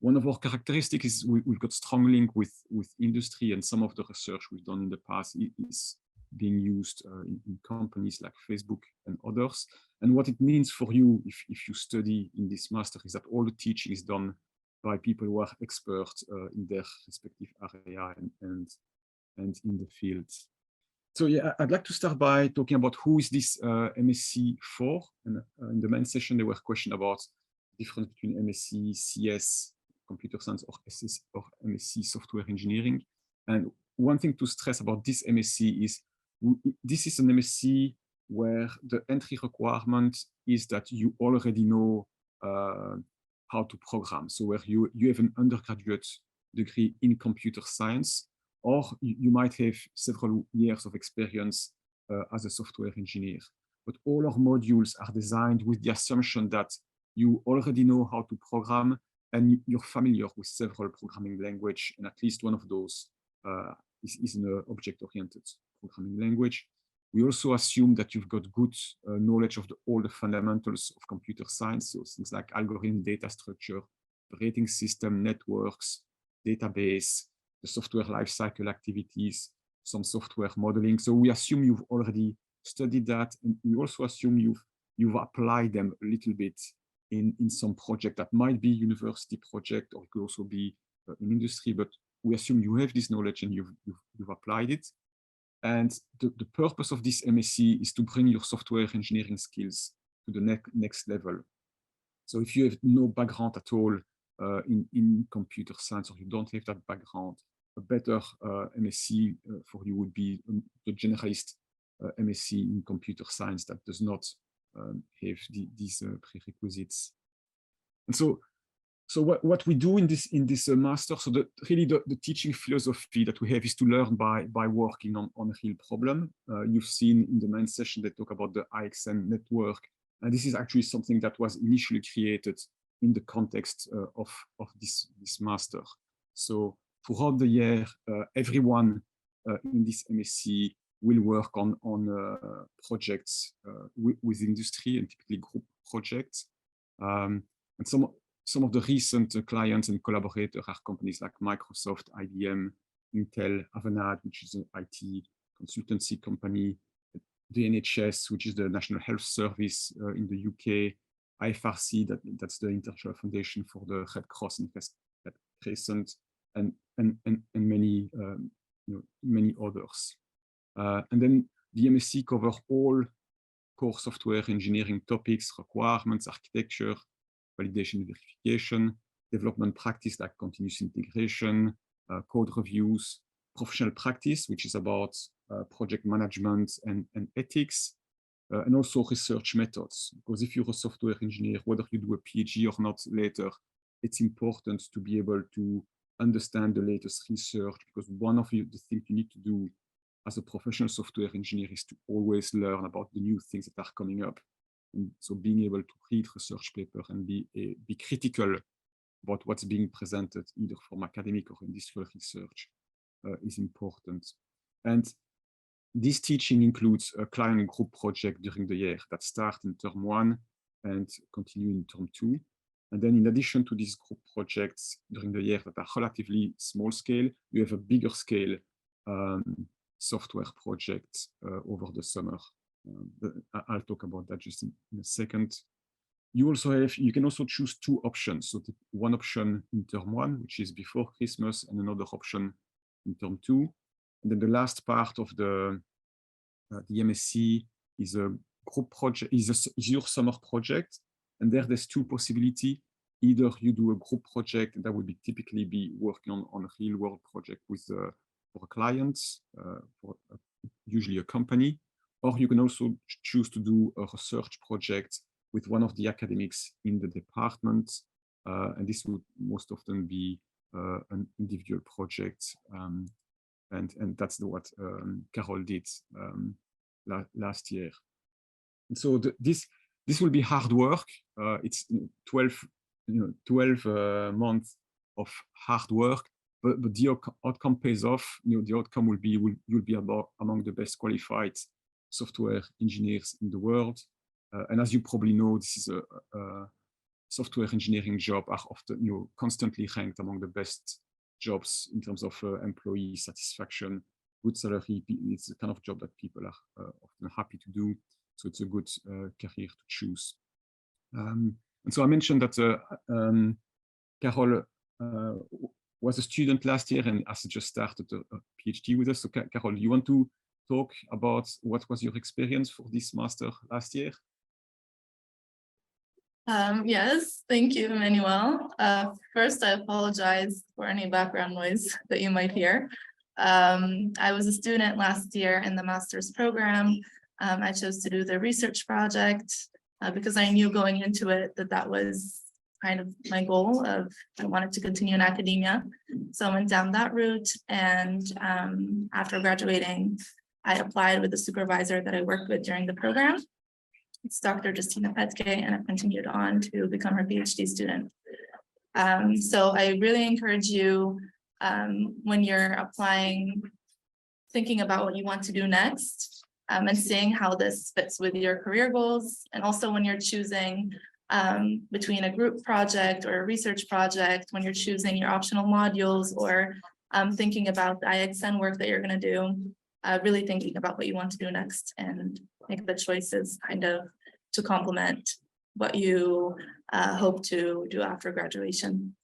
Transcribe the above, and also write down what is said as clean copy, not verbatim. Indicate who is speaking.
Speaker 1: one of our characteristics is we've got strong link with industry, and some of the research we've done in the past is being used in companies like Facebook and others. And what it means for you if you study in this master is that all the teaching is done by people who are experts in their respective area and in the field. So yeah, I'd like to start by talking about who is this MSc for. And in the main session, there were questions about the difference between MSc, CS, computer science, or SS, or MSc software engineering. And one thing to stress about this MSc is this is an MSc where the entry requirement is that you already know how to program. So where you have an undergraduate degree in computer science, or you might have several years of experience as a software engineer. But all our modules are designed with the assumption that you already know how to program and you're familiar with several programming languages, and at least one of those is an object-oriented programming language. We also assume that you've got good knowledge of all the fundamentals of computer science, so things like algorithm, data structure, operating system, networks, database, the software lifecycle activities, some software modeling. So we assume you've already studied that, and we also assume you've applied them a little bit in some project that might be university project, or it could also be in industry, but we assume you have this knowledge and you've applied it. And the purpose of this MSc is to bring your software engineering skills to the next level. So if you have no background at all in computer science, or you don't have that background, a better MSc for you would be the generalist MSc in computer science that does not have these prerequisites. And so what we do in this master, so really the teaching philosophy that we have is to learn by working on a real problem. You've seen in the main session they talk about the IXM network, and this is actually something that was initially created in the context of this master. So throughout the year, everyone in this MSc will work on projects with industry, and typically group projects. And some of the recent clients and collaborators are companies like Microsoft, IBM, Intel, Avanade, which is an IT consultancy company, the NHS, which is the National Health Service in the UK, IFRC, that's the International Foundation for the Red Cross and Red Crescent, and many many others. And then the MSc covers all core software engineering topics, requirements, architecture, validation and verification, development practice like continuous integration, code reviews, professional practice, which is about project management and ethics, and also research methods. Because if you're a software engineer, whether you do a PhD or not later, it's important to be able to understand the latest research, because one of the things you need to do as a professional software engineer is to always learn about the new things that are coming up. And so being able to read research paper and be critical about what's being presented, either from academic or industrial research, is important. And this teaching includes a client group project during the year that start in term 1 and continue in term 2. And then in addition to these group projects during the year that are relatively small scale, you have a bigger scale software project over the summer. I'll talk about that just in a second. You can also choose two options. So one option in term 1, which is before Christmas, and another option in term 2. And then the last part of the MSc is a group project, is your summer project. And there's two possibilities. Either you do a group project that would typically be working on a real world project with for a client, usually a company, or you can also choose to do a research project with one of the academics in the department. And this would most often be an individual project. And that's what Carol did last year. And so this will be hard work. It's 12 months of hard work, but the outcome pays off. The outcome will be you'll be among the best qualified software engineers in the world. And as you probably know, this is software engineering job are often constantly ranked among the best jobs in terms of employee satisfaction, good salary. It's the kind of job that people are often happy to do. So it's a good career to choose. And so I mentioned that Carol was a student last year and has just started a PhD with us. So Carol, you want to talk about what was your experience for this master last year?
Speaker 2: Yes, thank you, Emmanuel. First, I apologize for any background noise that you might hear. I was a student last year in the master's program. I chose to do the research project because I knew going into it that was kind of my goal of I wanted to continue in academia. So I went down that route, and after graduating, I applied with the supervisor that I worked with during the program. It's Dr. Justina Petke, and I've continued on to become her PhD student. So I really encourage you when you're applying, thinking about what you want to do next and seeing how this fits with your career goals. And also when you're choosing between a group project or a research project, when you're choosing your optional modules or thinking about the IXN work that you're going to do, really thinking about what you want to do next and make the choices kind of to complement what you hope to do after graduation.